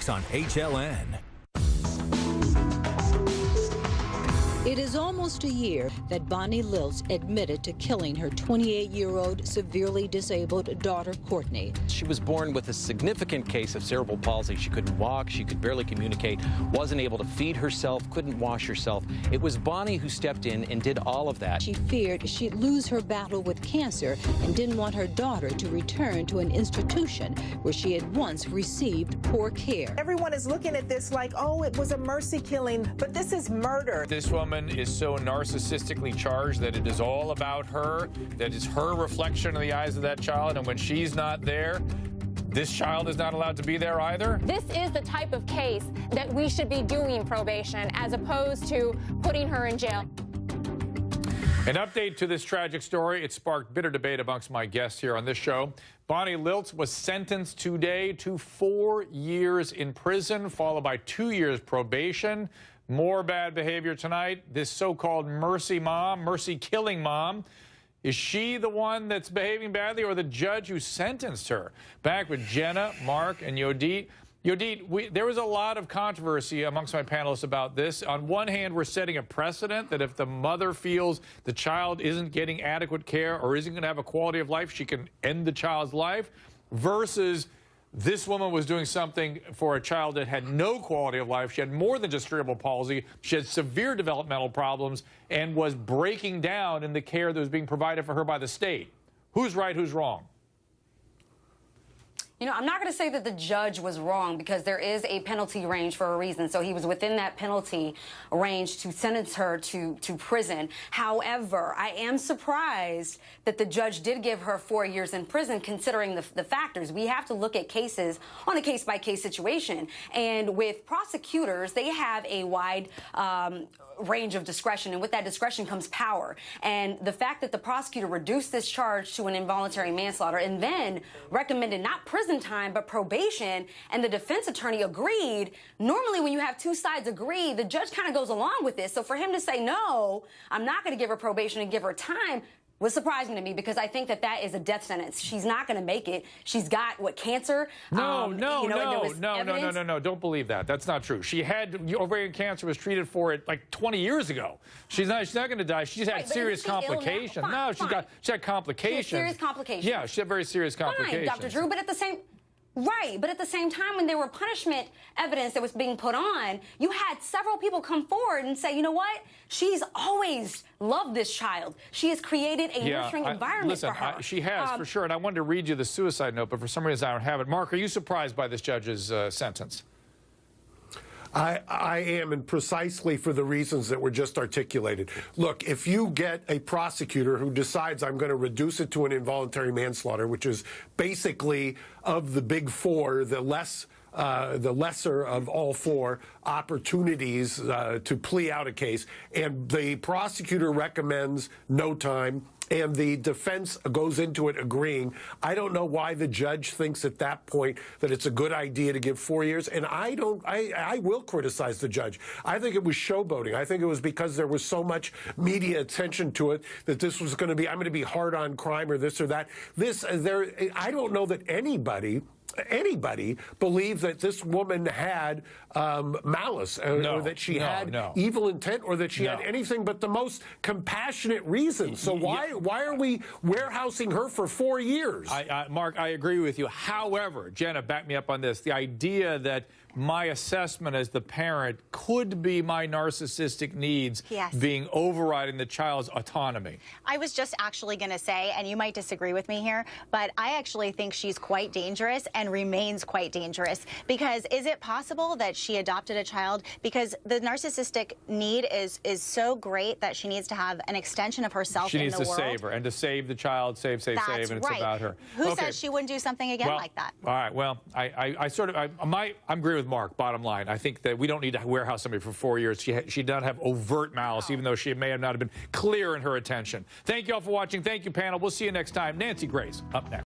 next on HLN. It is almost a year that Bonnie Lilts admitted to killing her 28-year-old severely disabled daughter, Courtney. She was born with a significant case of cerebral palsy. She couldn't walk, she could barely communicate, wasn't able to feed herself, couldn't wash herself. It was Bonnie who stepped in and did all of that. She feared she'd lose her battle with cancer and didn't want her daughter to return to an institution where she had once received poor care. Everyone is looking at this like, oh, it was a mercy killing, but this is murder. This woman is so narcissistically charged that it is all about her, that is her reflection in the eyes of that child, and when she's not there, this child is not allowed to be there either. This is the type of case that we should be doing probation as opposed to putting her in jail. An update to this tragic story. It sparked bitter debate amongst my guests here on this show. Bonnie Lilts was sentenced today to 4 years in prison, followed by 2 years probation. More bad behavior tonight. This so-called mercy mom, mercy-killing mom. Is she the one that's behaving badly or the judge who sentenced her? Back with Jenna, Mark, and Yodit. Yodit, there was a lot of controversy amongst my panelists about this. On one hand, we're setting a precedent that if the mother feels the child isn't getting adequate care or isn't going to have a quality of life, she can end the child's life, versus this woman was doing something for a child that had no quality of life. She had more than just cerebral palsy. She had severe developmental problems and was breaking down in the care that was being provided for her by the state. Who's right, who's wrong? You know, I'm not going to say that the judge was wrong because there is a penalty range for a reason. So he was within that penalty range to sentence her to prison. However, I am surprised that the judge did give her 4 years in prison considering the factors. We have to look at cases on a case-by-case situation. And with prosecutors, they have a wide range of discretion, and with that discretion comes power. And the fact that the prosecutor reduced this charge to an involuntary manslaughter and then recommended not prison time but probation, and the defense attorney agreed. Normally when you have two sides agree, the judge kind of goes along with this. So for him to say, no, I'm not going to give her probation and give her time, was surprising to me because I think that that is a death sentence. She's not going to make it. She's got, what, cancer? No. Don't believe that. That's not true. She had ovarian cancer, was treated for it like 20 years ago. She's not going to die. She's had serious complications. No, she had complications. She had serious complications. Yeah, she had very serious complications. Fine, Dr. Drew, but at the same... Right, but at the same time, when there were punishment evidence that was being put on, you had several people come forward and say, you know what? She's always loved this child. She has created a nurturing environment for her. She has, for sure, and I wanted to read you the suicide note, but for some reason I don't have it. Mark, are you surprised by this judge's sentence? I am, and precisely for the reasons that were just articulated. Look, if you get a prosecutor who decides I'm going to reduce it to an involuntary manslaughter, which is basically of the big four, the lesser of all four opportunities to plea out a case, and the prosecutor recommends no time, and the defense goes into it agreeing, I don't know why the judge thinks at that point that it's a good idea to give 4 years. And I will criticize the judge. I think it was showboating. I think it was because there was so much media attention to it that this was going to be, I'm going to be hard on crime or this or that. I don't know that anybody believed that this woman had malice or that she had evil intent or that she had anything but the most compassionate reason. So why are we warehousing her for 4 years? Mark, I agree with you. However, Jenna, back me up on this. The idea that my assessment as the parent could be my narcissistic needs being overriding the child's autonomy. I was just actually going to say, and you might disagree with me here, but I actually think she's quite dangerous and remains quite dangerous. Because is it possible that she adopted a child because the narcissistic need is so great that she needs to have an extension of herself in the world? She needs to save her and to save the child, save, and it's about her. Who says she wouldn't do something again like that? All right, well, I agree with Mark, bottom line. I think that we don't need to warehouse somebody for 4 years. She did not have overt malice, even though she may have not have been clear in her attention. Thank you all for watching. Thank you, panel. We'll see you next time. Nancy Grace, up next.